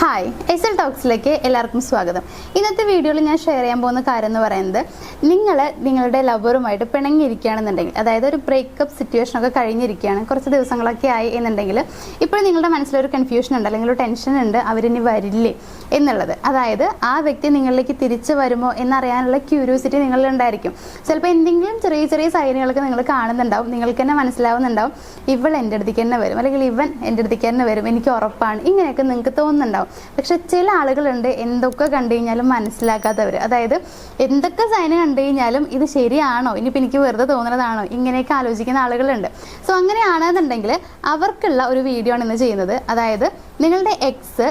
Hi S L ടോക്സിലേക്ക് എല്ലാവർക്കും സ്വാഗതം. ഇന്നത്തെ വീഡിയോയിൽ ഞാൻ ഷെയർ ചെയ്യാൻ പോകുന്ന കാര്യം എന്ന് പറയുന്നത്, നിങ്ങളുടെ ലവറുമായിട്ട് പിണങ്ങിയിരിക്കുകയാണെന്നുണ്ടെങ്കിൽ, അതായത് ഒരു ബ്രേക്കപ്പ് സിറ്റുവേഷനൊക്കെ കഴിഞ്ഞിരിക്കുകയാണ്, കുറച്ച് ദിവസങ്ങളൊക്കെ ആയി എന്നുണ്ടെങ്കിൽ ഇപ്പോൾ നിങ്ങളുടെ മനസ്സിലൊരു കൺഫ്യൂഷൻ ഉണ്ട്, അല്ലെങ്കിൽ ഒരു ടെൻഷൻ ഉണ്ട്, അവരിനി വരില്ലേ എന്നുള്ളത്. അതായത് ആ വ്യക്തി നിങ്ങളിലേക്ക് തിരിച്ചു വരുമോ എന്നറിയാനുള്ള ക്യൂരിയോസിറ്റി നിങ്ങളിലുണ്ടായിരിക്കും. ചിലപ്പോൾ എന്തെങ്കിലും ചെറിയ ചെറിയ സൈനുകളൊക്കെ നിങ്ങൾ കാണുന്നുണ്ടാവും, നിങ്ങൾക്ക് തന്നെ മനസ്സിലാവുന്നുണ്ടാവും, ഇവൾ എൻ്റെ അടുത്തേക്ക് തന്നെ വരും, അല്ലെങ്കിൽ ഇവൻ എൻ്റെ അടുത്തേക്ക് തന്നെ വരും, എനിക്ക് ഉറപ്പാണ്, ഇങ്ങനെയൊക്കെ നിങ്ങൾക്ക് തോന്നുന്നുണ്ടാവും. പക്ഷെ ചില ആളുകളുണ്ട് എന്തൊക്കെ കണ്ടു കഴിഞ്ഞാലും മനസ്സിലാക്കാത്തവർ. അതായത് എന്തൊക്കെ സൈന് കണ്ടു കഴിഞ്ഞാലും ഇത് ശരിയാണോ, ഇനിയിപ്പോൾ എനിക്ക് വെറുതെ തോന്നുന്നതാണോ, ഇങ്ങനെയൊക്കെ ആലോചിക്കുന്ന ആളുകളുണ്ട്. സോ അങ്ങനെയാണെന്നുണ്ടെങ്കിൽ അവർക്കുള്ള ഒരു വീഡിയോ ആണ് ഇന്ന് ചെയ്യുന്നത്. അതായത് നിങ്ങളുടെ എക്സ്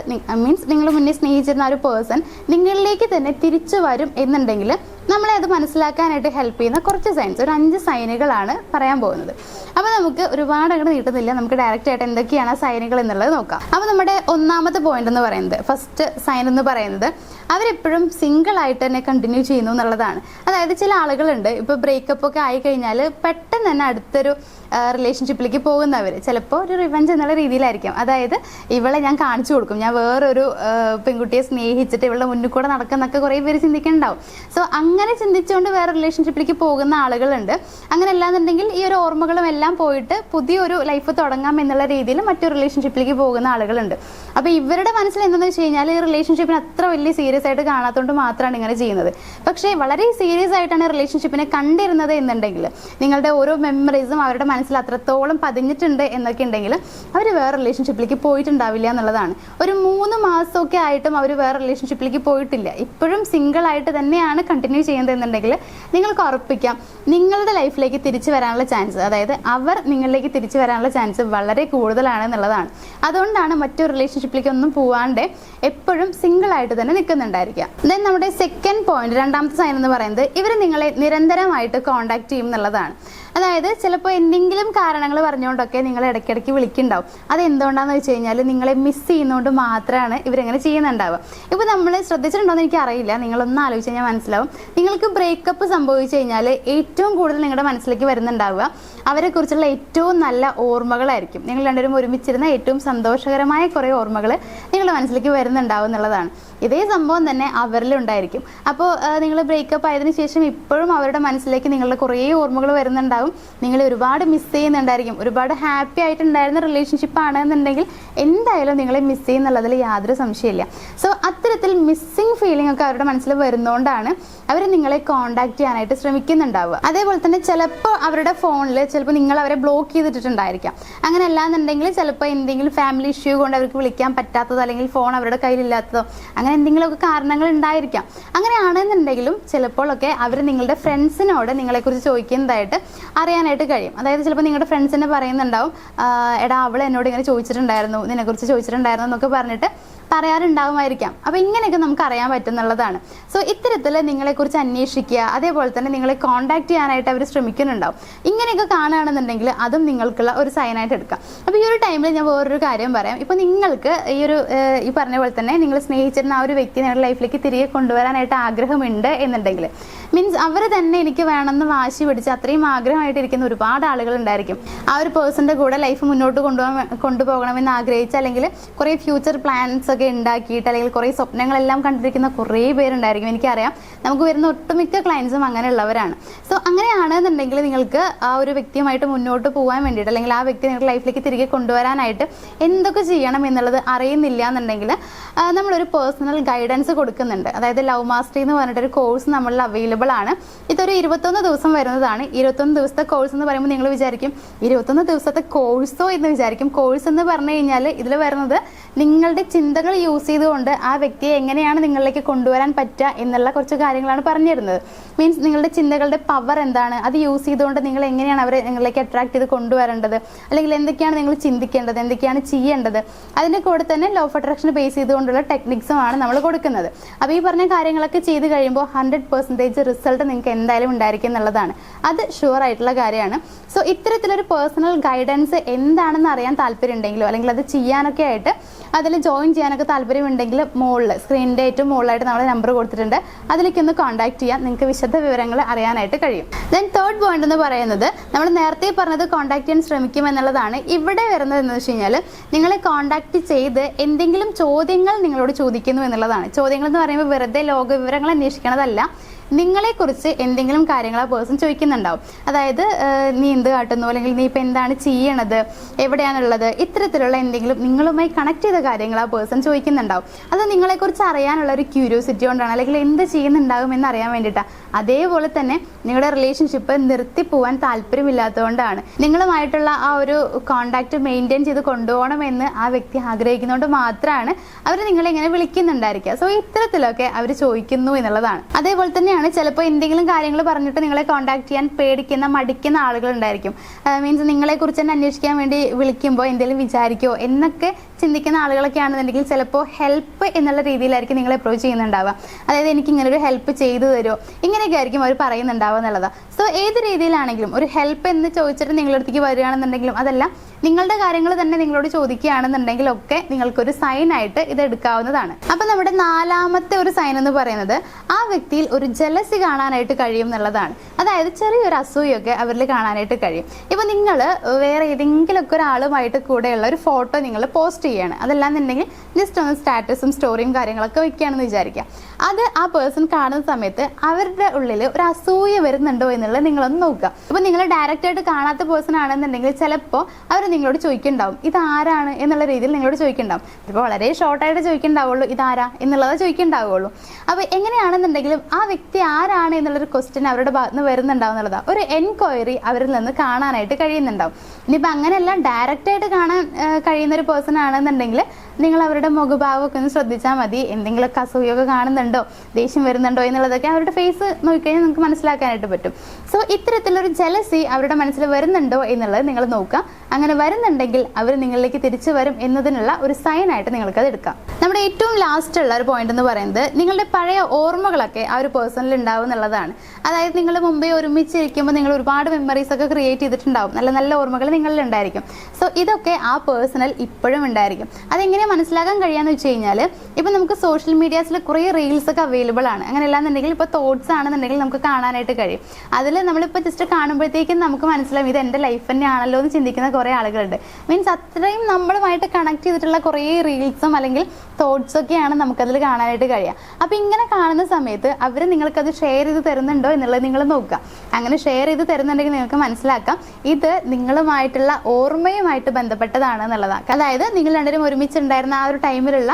മീൻസ് നിങ്ങൾ മുന്നേ സ്നേഹിച്ചിരുന്ന ഒരു പേഴ്സൺ നിങ്ങളിലേക്ക് തന്നെ തിരിച്ചു വരും എന്നുണ്ടെങ്കിൽ നമ്മളെ അത് മനസ്സിലാക്കാനായിട്ട് ഹെൽപ്പ് ചെയ്യുന്ന കുറച്ച് സൈൻസ്, ഒരു 5 സൈനുകളാണ് പറയാൻ പോകുന്നത്. അപ്പോൾ നമുക്ക് ഒരുപാട് അങ്ങോട്ട് നീട്ടുന്നില്ല, നമുക്ക് ഡയറക്റ്റ് ആയിട്ട് എന്തൊക്കെയാണ് ആ സൈനുകൾ എന്നുള്ളത് നോക്കാം. അപ്പോൾ നമ്മുടെ ഒന്നാമത്തെ പോയിന്റ് എന്ന് പറയുന്നത്, ഫസ്റ്റ് സൈൻ എന്ന് പറയുന്നത്, അവരെപ്പോഴും സിംഗിൾ ആയിട്ട് തന്നെ കണ്ടിന്യൂ ചെയ്യുന്നു എന്നുള്ളതാണ്. അതായത് ചില ആളുകളുണ്ട്, ഇപ്പോൾ ബ്രേക്കപ്പ് ഒക്കെ ആയി കഴിഞ്ഞാൽ പെട്ടെന്ന് തന്നെ അടുത്തൊരു റിലേഷൻഷിപ്പിലേക്ക് പോകുന്നവർ ചിലപ്പോൾ ഒരു റിവെഞ്ച് എന്നുള്ള രീതിയിലായിരിക്കും. അതായത് ഇവളെ ഞാൻ കാണിച്ചു കൊടുക്കും, ഞാൻ വേറൊരു പെൺകുട്ടിയെ സ്നേഹിച്ചിട്ട് ഇവളുടെ മുന്നിൽ കൂടെ നടക്കുന്നൊക്കെ കുറേ പേര് ചിന്തിക്കുന്നുണ്ടാവും. സോ അങ്ങനെ ചിന്തിച്ചുകൊണ്ട് വേറെ റിലേഷൻഷിപ്പിലേക്ക് പോകുന്ന ആളുകളുണ്ട്. അങ്ങനെ അല്ലാന്നുണ്ടെങ്കിൽ ഈ ഒരു ഓർമ്മകളും എല്ലാം പോയിട്ട് പുതിയൊരു ലൈഫ് തുടങ്ങാം എന്നുള്ള രീതിയിൽ മറ്റൊരു റിലേഷൻഷിപ്പിലേക്ക് പോകുന്ന ആളുകളുണ്ട്. അപ്പോൾ ഇവരുടെ മനസ്സിൽ എന്താണെന്ന് വെച്ച് കഴിഞ്ഞാൽ ഈ റിലേഷൻഷിപ്പിന് അത്ര വലിയ സീരിയസ് ആയിട്ട് കാണാത്തതുകൊണ്ട് മാത്രമാണ് ഇങ്ങനെ ചെയ്യുന്നത്. പക്ഷേ വളരെ സീരിയസ് ആയിട്ടാണ് റിലേഷൻഷിപ്പിനെ കണ്ടിരുന്നത് എന്നുണ്ടെങ്കിൽ, നിങ്ങളുടെ ഓരോ മെമ്മറീസും അവരുടെ മനസ്സിൽ അത്രത്തോളം പതിഞ്ഞിട്ടുണ്ട് എന്നൊക്കെ ഉണ്ടെങ്കിൽ അവർ വേറെ റിലേഷൻഷിപ്പിലേക്ക് പോയിട്ടുണ്ടാവില്ല എന്നുള്ളതാണ്. ഒരു 3 മാസമൊക്കെ ആയിട്ടും അവർ വേറെ റിലേഷൻഷിപ്പിലേക്ക് പോയിട്ടില്ല, ഇപ്പോഴും സിംഗിൾ ആയിട്ട് തന്നെയാണ് കണ്ടിന്യൂ ചെയ്യുന്നത് എന്നുണ്ടെങ്കിൽ നിങ്ങൾക്ക് ഉറപ്പിക്കാം നിങ്ങളുടെ ലൈഫിലേക്ക് തിരിച്ചു വരാനുള്ള ചാൻസ്, അതായത് അവർ നിങ്ങളിലേക്ക് തിരിച്ചു വരാനുള്ള ചാൻസ് വളരെ കൂടുതലാണ് എന്നുള്ളതാണ്. അതുകൊണ്ടാണ് മറ്റൊരു റിലേഷൻഷിപ്പിലേക്ക് ഒന്നും പോവാണ്ട് എപ്പോഴും സിംഗിൾ ആയിട്ട് തന്നെ നിൽക്കുന്നുണ്ടായിരിക്കാം. ദെൻ നമ്മുടെ സെക്കൻഡ് പോയിന്റ്, രണ്ടാമത്തെ സൈൻ എന്ന് പറയുന്നത്, ഇവർ നിങ്ങളെ നിരന്തരമായിട്ട് കോണ്ടാക്ട് ചെയ്യും എന്നുള്ളതാണ്. അതായത് ചിലപ്പോൾ എന്തെങ്കിലും കാരണങ്ങൾ പറഞ്ഞുകൊണ്ടൊക്കെ നിങ്ങൾ ഇടയ്ക്കിടയ്ക്ക് വിളിക്കുന്നുണ്ടാവും. അത് എന്തുകൊണ്ടാണെന്ന് വെച്ച് കഴിഞ്ഞാൽ നിങ്ങളെ മിസ് ചെയ്യുന്നതുകൊണ്ട് മാത്രമാണ് ഇവരെങ്ങനെ ചെയ്യുന്നുണ്ടാവുക. ഇപ്പോൾ നമ്മൾ ശ്രദ്ധിച്ചിട്ടുണ്ടോ എന്ന് എനിക്ക് അറിയില്ല, നിങ്ങളൊന്ന് ആലോചിച്ച് കഴിഞ്ഞാൽ മനസ്സിലാവും. നിങ്ങൾക്ക് ബ്രേക്കപ്പ് സംഭവിച്ചു കഴിഞ്ഞാൽ ഏറ്റവും കൂടുതൽ നിങ്ങളുടെ മനസ്സിലേക്ക് വരുന്നുണ്ടാവുക അവരെക്കുറിച്ചുള്ള ഏറ്റവും നല്ല ഓർമ്മകളായിരിക്കും. നിങ്ങൾ രണ്ടുപേരും ഒരുമിച്ചിരുന്ന ഏറ്റവും സന്തോഷകരമായ കുറേ ഓർമ്മകൾ നിങ്ങളുടെ മനസ്സിലേക്ക് വരുന്നുണ്ടാവും എന്നുള്ളതാണ്. ഇതേ സംഭവം തന്നെ അവരിലുണ്ടായിരിക്കും. അപ്പോൾ നിങ്ങൾ ബ്രേക്കപ്പ് ആയതിനു ശേഷം ഇപ്പോഴും അവരുടെ മനസ്സിലേക്ക് നിങ്ങളുടെ കുറേ ഓർമ്മകൾ വരുന്നുണ്ടാവും, നിങ്ങളെ ഒരുപാട് മിസ് ചെയ്യുന്നുണ്ടായിരിക്കും. ഒരുപാട് ഹാപ്പി ആയിട്ടുണ്ടായിരുന്ന റിലേഷൻഷിപ്പ് ആണെന്നുണ്ടെങ്കിൽ എന്തായാലും നിങ്ങളെ മിസ് ചെയ്യുന്നുള്ളതിൽ യാതൊരു സംശയമില്ല. സോ അത്തരത്തിൽ മിസ്സിങ് ഫീലിംഗ് ഒക്കെ അവരുടെ മനസ്സിൽ വരുന്നതുകൊണ്ടാണ് അവർ നിങ്ങളെ കോണ്ടാക്ട് ചെയ്യാനായിട്ട് ശ്രമിക്കുന്നുണ്ടാവുക. അതേപോലെ തന്നെ ചിലപ്പോൾ അവരുടെ ഫോണിൽ ചിലപ്പോൾ നിങ്ങൾ അവരെ ബ്ലോക്ക് ചെയ്തിട്ടുണ്ടായിരിക്കാം. അങ്ങനെ അല്ലാന്നുണ്ടെങ്കിൽ ചിലപ്പോൾ എന്തെങ്കിലും ഫാമിലി ഇഷ്യൂ കൊണ്ട് അവർക്ക് വിളിക്കാൻ പറ്റാത്തതോ, അല്ലെങ്കിൽ ഫോൺ അവരുടെ കയ്യിലില്ലാത്തതോ, അങ്ങനെ എന്തെങ്കിലുമൊക്കെ കാരണങ്ങൾ ഉണ്ടായിരിക്കാം. അങ്ങനെയാണെന്നുണ്ടെങ്കിലും ചിലപ്പോഴൊക്കെ അവർ നിങ്ങളുടെ ഫ്രണ്ട്സിനോട് നിങ്ങളെക്കുറിച്ച് ചോദിക്കുന്നതായിട്ട് അറിയാനായിട്ട് കഴിയും. അതായത് ചിലപ്പോൾ നിങ്ങളുടെ ഫ്രണ്ട്സിനെ പറയുന്നുണ്ടാവും, എടാ അവൾ എന്നോട് ഇങ്ങനെ ചോദിച്ചിട്ടുണ്ടായിരുന്നു, നിന്നെക്കുറിച്ച് ചോദിച്ചിട്ടുണ്ടായിരുന്നു എന്നൊക്കെ പറഞ്ഞിട്ട് പറയാറുണ്ടാവുമായിരിക്കാം. അപ്പോൾ ഇങ്ങനെയൊക്കെ നമുക്ക് അറിയാൻ പറ്റുന്നുള്ളതാണ്. സോ ഇത്തരത്തിൽ നിങ്ങളെക്കുറിച്ച് അന്വേഷിക്കുക, അതേപോലെ തന്നെ നിങ്ങളെ കോണ്ടാക്ട് ചെയ്യാനായിട്ട് അവർ ശ്രമിക്കുന്നുണ്ടാവും. ഇങ്ങനെയൊക്കെ കാണുകയാണെന്നുണ്ടെങ്കിൽ അതും നിങ്ങൾക്കുള്ള ഒരു സൈനായിട്ട് എടുക്കാം. അപ്പോൾ ഈ ഒരു ടൈമിൽ ഞാൻ വേറൊരു കാര്യം പറയാം. ഇപ്പോൾ നിങ്ങൾക്ക് ഈ പറഞ്ഞ പോലെ തന്നെ നിങ്ങൾ സ്നേഹിച്ചിരുന്ന ആ ഒരു വ്യക്തി നിങ്ങളുടെ ലൈഫിലേക്ക് തിരികെ കൊണ്ടുവരാനായിട്ട് ആഗ്രഹമുണ്ട് എന്നുണ്ടെങ്കിൽ, മീൻസ് അവർ തന്നെ എനിക്ക് വേണമെന്ന് വാശി പിടിച്ച് അത്രയും ആഗ്രഹമായിട്ടിരിക്കുന്ന ഒരുപാട് ആളുകളുണ്ടായിരിക്കും. ആ ഒരു പേഴ്സൻ്റെ കൂടെ ലൈഫ് മുന്നോട്ട് കൊണ്ടുപോകണമെന്ന് ആഗ്രഹിച്ച്, അല്ലെങ്കിൽ കുറേ ഫ്യൂച്ചർ പ്ലാൻസ് ഒക്കെ ഉണ്ടാക്കിയിട്ട്, അല്ലെങ്കിൽ കുറേ സ്വപ്നങ്ങളെല്ലാം കണ്ടിരിക്കുന്ന കുറേ പേരുണ്ടായിരിക്കും. എനിക്കറിയാം, നമുക്ക് വരുന്ന ഒട്ടുമിക്ക ക്ലയൻസും അങ്ങനെയുള്ളവരാണ്. സോ അങ്ങനെയാണെന്നുണ്ടെങ്കിൽ നിങ്ങൾക്ക് ആ ഒരു വ്യക്തിയുമായിട്ട് മുന്നോട്ട് പോകാൻ വേണ്ടിയിട്ട്, അല്ലെങ്കിൽ ആ വ്യക്തി നിങ്ങളുടെ ലൈഫിലേക്ക് തിരികെ കൊണ്ടുവരാനായിട്ട് എന്തൊക്കെ ചെയ്യണം എന്നുള്ളത് അറിയുന്നില്ല എന്നുണ്ടെങ്കിൽ നമ്മളൊരു പേഴ്സണൽ ഗൈഡൻസ് കൊടുക്കുന്നുണ്ട്. അതായത് ലവ് മാസ്റ്ററി എന്ന് പറഞ്ഞിട്ടൊരു കോഴ്സ് നമ്മളിൽ അവൈലബിൾ ആണ്. ഇതൊരു 21 ദിവസം വരുന്നതാണ്. 21 ദിവസത്തെ കോഴ്സ് എന്ന് പറയുമ്പോൾ നിങ്ങൾ വിചാരിക്കും 21 ദിവസത്തെ കോഴ്സോ എന്ന് വിചാരിക്കും. കോഴ്സ് എന്ന് പറഞ്ഞു കഴിഞ്ഞാൽ ഇതിൽ വരുന്നത് നിങ്ങളുടെ ചിന്തകൾ യൂസ് ചെയ്തുകൊണ്ട് ആ വ്യക്തിയെ എങ്ങനെയാണ് നിങ്ങളിലേക്ക് കൊണ്ടുവരാൻ പറ്റുക എന്നുള്ള കുറച്ച് കാര്യങ്ങളാണ് പറഞ്ഞു തരുന്നത്. മീൻസ് നിങ്ങളുടെ ചിന്തകളുടെ പവർ എന്താണ്, അത് യൂസ് ചെയ്തുകൊണ്ട് നിങ്ങൾ എങ്ങനെയാണ് അവരെ നിങ്ങളിലേക്ക് അട്രാക്ട് ചെയ്ത് കൊണ്ടുവരേണ്ടത്, അല്ലെങ്കിൽ എന്തൊക്കെയാണ് നിങ്ങൾ ചിന്തിക്കേണ്ടത്, എന്തൊക്കെയാണ് ചെയ്യേണ്ടത്, അതിൻ്റെ കൂടെ തന്നെ ലോ ഓഫ് അട്രാക്ഷൻ ബേസ് ചെയ്തുകൊണ്ടുള്ള ടെക്നിക്സുമാണ് നമ്മൾ കൊടുക്കുന്നത്. അപ്പോൾ ഈ പറഞ്ഞ കാര്യങ്ങളൊക്കെ ചെയ്ത് കഴിയുമ്പോൾ 100% റിസൾട്ട് നിങ്ങൾക്ക് എന്തായാലും ഉണ്ടായിരിക്കും എന്നുള്ളതാണ്. അത് ഷുവർ ആയിട്ടുള്ള കാര്യമാണ്. സോ ഇത്തരത്തിലൊരു പേഴ്സണൽ ഗൈഡൻസ് എന്താണെന്ന് അറിയാൻ താല്പര്യം ഉണ്ടെങ്കിലോ, അല്ലെങ്കിൽ അത് ചെയ്യാനൊക്കെ ആയിട്ട് അതിൽ ജോയിൻ ചെയ്യാനൊക്കെ താല്പര്യമുണ്ടെങ്കിൽ മുകളിൽ സ്ക്രീനിൻ്റെ ഏറ്റവും മുകളിലായിട്ട് നമ്മൾ നമ്പർ കൊടുത്തിട്ടുണ്ട്, അതിലേക്കൊന്ന് കോൺടാക്ട് ചെയ്യാം, നിങ്ങൾക്ക് വിശദ വിവരങ്ങൾ അറിയാനായിട്ട് കഴിയും. ദെൻ തേർഡ് പോയിന്റ് എന്ന് പറയുന്നത്, നമ്മൾ നമ്മൾ നേരത്തെ പറഞ്ഞത് കോൺടാക്ട് ചെയ്യാൻ ശ്രമിക്കും എന്നുള്ളതാണ്. ഇവിടെ വരുന്നത് എന്ന് വെച്ച് കഴിഞ്ഞാൽ നിങ്ങളെ കോൺടാക്ട് ചെയ്ത് എന്തെങ്കിലും ചോദ്യങ്ങൾ നിങ്ങളോട് ചോദിക്കുന്നു എന്നുള്ളതാണ്. ചോദ്യങ്ങൾ എന്ന് പറയുമ്പോൾ വെറുതെ ലോക വിവരങ്ങൾ അന്വേഷിക്കണതല്ല, നിങ്ങളെക്കുറിച്ച് എന്തെങ്കിലും കാര്യങ്ങൾ ആ പേഴ്സൺ ചോദിക്കുന്നുണ്ടാവും. അതായത് നീ എന്ത് കാട്ടുന്നു, അല്ലെങ്കിൽ നീ ഇപ്പം എന്താണ് ചെയ്യണത്, എവിടെയാണുള്ളത്, ഇത്തരത്തിലുള്ള എന്തെങ്കിലും നിങ്ങളുമായി കണക്ട് ചെയ്ത കാര്യങ്ങൾ ആ പേഴ്സൺ ചോദിക്കുന്നുണ്ടാവും. അത് നിങ്ങളെക്കുറിച്ച് അറിയാനുള്ള ഒരു ക്യൂരിയോസിറ്റി കൊണ്ടാണ്, അല്ലെങ്കിൽ എന്ത് ചെയ്യുന്നുണ്ടാകും എന്ന് അറിയാൻ വേണ്ടിയിട്ടാണ്. അതേപോലെ തന്നെ നിങ്ങളുടെ റിലേഷൻഷിപ്പ് നിർത്തിപ്പോവാൻ താല്പര്യമില്ലാത്തതുകൊണ്ടാണ്, നിങ്ങളുമായിട്ടുള്ള ആ ഒരു കോണ്ടാക്ട് മെയിൻറ്റെയിൻ ചെയ്ത് കൊണ്ടുപോകണമെന്ന് ആ വ്യക്തി ആഗ്രഹിക്കുന്നതുകൊണ്ട് മാത്രമാണ് അവർ നിങ്ങളെ ഇങ്ങനെ വിളിക്കുന്നുണ്ടായിരിക്കുക. സോ ഇത്തരത്തിലൊക്കെ അവർ ചോദിക്കുന്നു എന്നുള്ളതാണ്. അതേപോലെ തന്നെ ചിലപ്പോൾ എന്തെങ്കിലും കാര്യങ്ങൾ പറഞ്ഞിട്ട് നിങ്ങളെ കോൺടാക്ട് ചെയ്യാൻ പേടിക്കുന്ന മടിക്കുന്ന ആളുകൾ ഉണ്ടായിരിക്കും. മീൻസ് നിങ്ങളെക്കുറിച്ച് തന്നെ അന്വേഷിക്കാൻ വേണ്ടി വിളിക്കുമ്പോൾ എന്തെങ്കിലും വിചാരിക്കുമോ എന്നൊക്കെ ചിന്തിക്കുന്ന ആളുകളൊക്കെ ആണെന്നുണ്ടെങ്കിൽ ചിലപ്പോൾ ഹെൽപ്പ് എന്നുള്ള രീതിയിലായിരിക്കും നിങ്ങളെ അപ്രോച്ച് ചെയ്യുന്നുണ്ടാവുക. അതായത് എനിക്ക് ഇങ്ങനെ ഒരു ഹെൽപ്പ് ചെയ്തു തരുമോ, ഇങ്ങനെയൊക്കെ ആയിരിക്കും അവർ പറയുന്നുണ്ടാവുക എന്നുള്ളതാണ്. സോ ഏത് രീതിയിലാണെങ്കിലും ഒരു ഹെൽപ്പ് എന്ന് ചോദിച്ചിട്ട് നിങ്ങളുടെ അടുത്തേക്ക് വരികയാണെന്നുണ്ടെങ്കിലും, അതല്ല നിങ്ങളുടെ കാര്യങ്ങൾ തന്നെ നിങ്ങളോട് ചോദിക്കുകയാണെന്നുണ്ടെങ്കിലും ഒക്കെ നിങ്ങൾക്കൊരു സൈൻ ആയിട്ട് ഇത് എടുക്കാവുന്നതാണ്. അപ്പം നമ്മുടെ നാലാമത്തെ ഒരു സൈൻ എന്ന് പറയുന്നത് ആ വ്യക്തിയിൽ ഒരു ജലസി കാണാനായിട്ട് കഴിയും എന്നുള്ളതാണ്. അതായത് ചെറിയൊരു അസൂയൊക്കെ അവരിൽ കാണാനായിട്ട് കഴിയും. ഇപ്പം നിങ്ങൾ വേറെ ഏതെങ്കിലുമൊക്കെ ഒരാളുമായിട്ട് കൂടെയുള്ള ഒരു ഫോട്ടോ നിങ്ങൾ പോസ്റ്റ് ചെയ്യുകയാണ്, അതല്ലാന്നുണ്ടെങ്കിൽ ജസ്റ്റ് ഒന്ന് സ്റ്റാറ്റസും സ്റ്റോറിയും കാര്യങ്ങളൊക്കെ വെക്കുകയാണെന്ന് വിചാരിക്കുക. അത് ആ പേഴ്സൺ കാണുന്ന സമയത്ത് അവരുടെ ഉള്ളിൽ ഒരു അസൂയ വരുന്നുണ്ടോ എന്നുള്ളത് നിങ്ങളൊന്ന് നോക്കുക. ഇപ്പം നിങ്ങൾ ഡയറക്റ്റായിട്ട് കാണാത്ത പേഴ്സൺ ആണെന്നുണ്ടെങ്കിൽ ചിലപ്പോൾ അവർ നിങ്ങളോട് ചോദിക്കുന്നുണ്ടാവും ഇതാരാണ് എന്നുള്ള രീതിയിൽ നിങ്ങളോട് ചോദിക്കുന്നുണ്ടാവും. ഇപ്പോൾ വളരെ ഷോർട്ടായിട്ട് ചോദിക്കുന്നുണ്ടാവുള്ളൂ ഇതാരാ എന്നുള്ളത് ചോദിക്കുന്നുണ്ടാവുള്ളൂ. അപ്പോൾ എങ്ങനെയാണെന്നുണ്ടെങ്കിലും ആ വ്യക്തി ആരാണ് എന്നുള്ളൊരു ക്വസ്റ്റ്യൻ അവരുടെ ഭാഗത്ത് നിന്ന് വരുന്നുണ്ടാവും എന്നുള്ളതാണ്. ഒരു എൻക്വയറി അവരിൽ നിന്ന് കാണാനായിട്ട് കഴിയുന്നുണ്ടാവും. ഇനിയിപ്പോൾ അങ്ങനെയല്ല ഡയറക്റ്റായിട്ട് കാണാൻ കഴിയുന്ന ഒരു പേഴ്സൺ ആണെന്നുണ്ടെങ്കിൽ നിങ്ങൾ അവരുടെ മുഖഭാവമൊക്കെ ഒന്ന് ശ്രദ്ധിച്ചാൽ മതി. എന്തെങ്കിലുമൊക്കെ അസൂയൊക്കെ കാണുന്നുണ്ടോ, ദേഷ്യം വരുന്നുണ്ടോ എന്നുള്ളതൊക്കെ അവരുടെ ഫേസ് നോക്കിക്കഴിഞ്ഞാൽ നിങ്ങൾക്ക് മനസ്സിലാക്കാനായിട്ട് പറ്റും. സോ ഇത്തരത്തിലൊരു ജലസി അവരുടെ മനസ്സിൽ വരുന്നുണ്ടോ എന്നുള്ളത് നിങ്ങൾ നോക്കുക. അങ്ങനെ വരുന്നുണ്ടെങ്കിൽ അവർ നിങ്ങളിലേക്ക് തിരിച്ചു വരും എന്നതിനുള്ള ഒരു സൈൻ ആയിട്ട് നിങ്ങൾക്കത് എടുക്കാം. നമ്മുടെ ഏറ്റവും ലാസ്റ്റ് ഉള്ള ഒരു പോയിന്റ് എന്ന് പറയുന്നത് നിങ്ങളുടെ പഴയ ഓർമ്മകളൊക്കെ ആ ഒരു പേഴ്സണിൽ ഉണ്ടാവും എന്നുള്ളതാണ്. അതായത് നിങ്ങൾ മുമ്പേ ഒരുമിച്ചിരിക്കുമ്പോൾ നിങ്ങൾ ഒരുപാട് മെമ്മറീസ് ഒക്കെ ക്രിയേറ്റ് ചെയ്തിട്ടുണ്ടാവും, നല്ല നല്ല ഓർമ്മകൾ നിങ്ങളിൽ ഉണ്ടായിരിക്കും. സോ ഇതൊക്കെ ആ പേഴ്സണൽ ഇപ്പോഴും ഉണ്ടായിരിക്കും. അതെങ്ങനെ മനസ്സിലാക്കാൻ കഴിയാന്ന് വെച്ച് കഴിഞ്ഞാൽ, ഇപ്പം നമുക്ക് സോഷ്യൽ മീഡിയാസിൽ കുറേ റീൽസ് ഒക്കെ അവൈലബിൾ ആണ്. അങ്ങനെ അല്ലാന്നുണ്ടെങ്കിൽ ഇപ്പോൾ തോട്ട്സ് ആണെന്നുണ്ടെങ്കിൽ നമുക്ക് കാണാനായിട്ട് കഴിയും. അതിൽ നമ്മളിപ്പോൾ ജസ്റ്റ് കാണുമ്പോഴത്തേക്കും നമുക്ക് മനസ്സിലാവും ഇത് എൻ്റെ ലൈഫ് തന്നെ ആണല്ലോ എന്ന് ചിന്തിക്കുന്ന കുറേ ആളുകളുണ്ട്. മീൻസ് അത്രയും നമ്മളുമായിട്ട് കണക്ട് ചെയ്തിട്ടുള്ള കുറേ റീൽസും അല്ലെങ്കിൽ തോട്ട്സൊക്കെയാണ് നമുക്കതിൽ കാണാനായിട്ട് കഴിയുക. അപ്പോൾ ഇങ്ങനെ കാണുന്ന സമയത്ത് അവർ നിങ്ങൾക്കത് ഷെയർ ചെയ്ത് തരുന്നുണ്ടോ എന്നുള്ളത് നിങ്ങൾ നോക്കുക. അങ്ങനെ ഷെയർ ചെയ്ത് തരുന്നുണ്ടെങ്കിൽ നിങ്ങൾക്ക് മനസ്സിലാക്കാം ഇത് നിങ്ങളുമായിട്ടുള്ള ഓർമ്മയുമായിട്ട് ബന്ധപ്പെട്ടതാണ് എന്നുള്ളതാണ്. അതായത് നിങ്ങൾ രണ്ടുപേരും ഒരുമിച്ചുണ്ടായിരുന്ന ആ ഒരു ടൈമിലുള്ള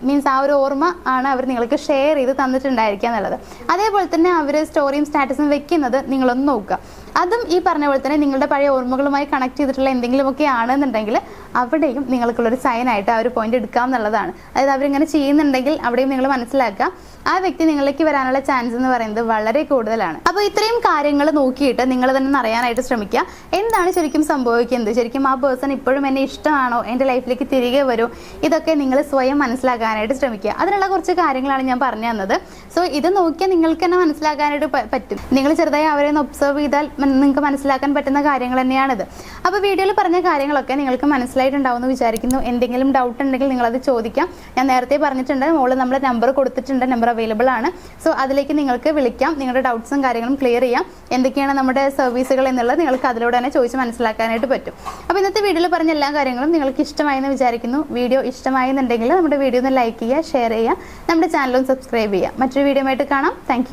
മീൻസ് ആ ഒരു ഓർമ്മ ആണ് അവർ നിങ്ങൾക്ക് ഷെയർ ചെയ്ത് തന്നിട്ടുണ്ടായിരിക്കുക എന്നുള്ളത്. അതേപോലെ തന്നെ അവർ സ്റ്റോറിയും സ്റ്റാറ്റസും വെക്കുന്നത് നിങ്ങളൊന്ന് നോക്കുക. അതും ഈ പറഞ്ഞ പോലെ തന്നെ നിങ്ങളുടെ പഴയ ഓർമ്മകളുമായി കണക്ട് ചെയ്തിട്ടുള്ള എന്തെങ്കിലുമൊക്കെ ആണെന്നുണ്ടെങ്കിൽ അവിടെയും നിങ്ങൾക്കുള്ളൊരു സൈനായിട്ട് ആ ഒരു പോയിന്റ് എടുക്കാം എന്നുള്ളതാണ്. അതായത് അവരിങ്ങനെ ചെയ്യുന്നുണ്ടെങ്കിൽ അവിടെയും നിങ്ങൾ മനസ്സിലാക്കുക ആ വ്യക്തി നിങ്ങളിലേക്ക് വരാനുള്ള ചാൻസ് എന്ന് പറയുന്നത് വളരെ കൂടുതലാണ്. അപ്പോൾ ഇത്രയും കാര്യങ്ങൾ നോക്കിയിട്ട് നിങ്ങൾ തന്നെ അറിയാനായിട്ട് ശ്രമിക്കുക. എന്താണ് ശരിക്കും സംഭവിക്കുന്നത്, ശരിക്കും ആ പേഴ്സൺ ഇപ്പോഴും എന്നെ ഇഷ്ടമാണോ, എൻ്റെ ലൈഫിലേക്ക് തിരികെ വരും, ഇതൊക്കെ നിങ്ങൾ സ്വയം മനസ്സിലാക്കാനായിട്ട് ശ്രമിക്കുക. അതിനുള്ള കുറച്ച് കാര്യങ്ങളാണ് ഞാൻ പറഞ്ഞു തന്നത്. സോ ഇത് നോക്കിയാൽ നിങ്ങൾക്ക് തന്നെ മനസ്സിലാക്കാനായിട്ട് പറ്റും. നിങ്ങൾ ചെറുതായി അവരെ ഒന്ന് ഒബ്സർവ് ചെയ്താൽ നിങ്ങൾക്ക് മനസ്സിലാക്കാൻ പറ്റുന്ന കാര്യങ്ങൾ തന്നെയാണിത്. അപ്പോൾ വീഡിയോയിൽ പറഞ്ഞ കാര്യങ്ങളൊക്കെ നിങ്ങൾക്ക് മനസ്സിലായിട്ടുണ്ടാവുമെന്ന് വിചാരിക്കുന്നു. എന്തെങ്കിലും ഡൗട്ട് ഉണ്ടെങ്കിൽ നിങ്ങളത് ചോദിക്കാം. ഞാൻ നേരത്തെ പറഞ്ഞിട്ടുണ്ട്, മുകളിൽ നമ്മൾ നമ്പർ കൊടുത്തിട്ടുണ്ട്, നമ്പർ അവൈലബിൾ ആണ്. സോ അതിലേക്ക് നിങ്ങൾക്ക് വിളിക്കാം, നിങ്ങളുടെ ഡൗട്ട്സും കാര്യങ്ങളും ക്ലിയർ ചെയ്യാം. എന്തൊക്കെയാണ് നമ്മുടെ സർവീസുകൾ എന്നുള്ളത് നിങ്ങൾക്ക് അതിലൂടെ തന്നെ ചോദിച്ച് മനസ്സിലാക്കാനായിട്ട് പറ്റും. അപ്പോൾ ഇന്നത്തെ വീഡിയോയിൽ പറഞ്ഞ എല്ലാ കാര്യങ്ങളും നിങ്ങൾക്ക് ഇഷ്ടമായെന്ന് വിചാരിക്കുന്നു. വീഡിയോ ഇഷ്ടമായെന്നുണ്ടെങ്കിൽ നമ്മുടെ വീഡിയോ ഒന്ന് ലൈക്ക് ചെയ്യുക, ഷെയർ ചെയ്യുക, നമ്മുടെ ചാനലും സബ്സ്ക്രൈബ് ചെയ്യുക. മറ്റൊരു വീഡിയോ ആയിട്ട് കാണാം. താങ്ക്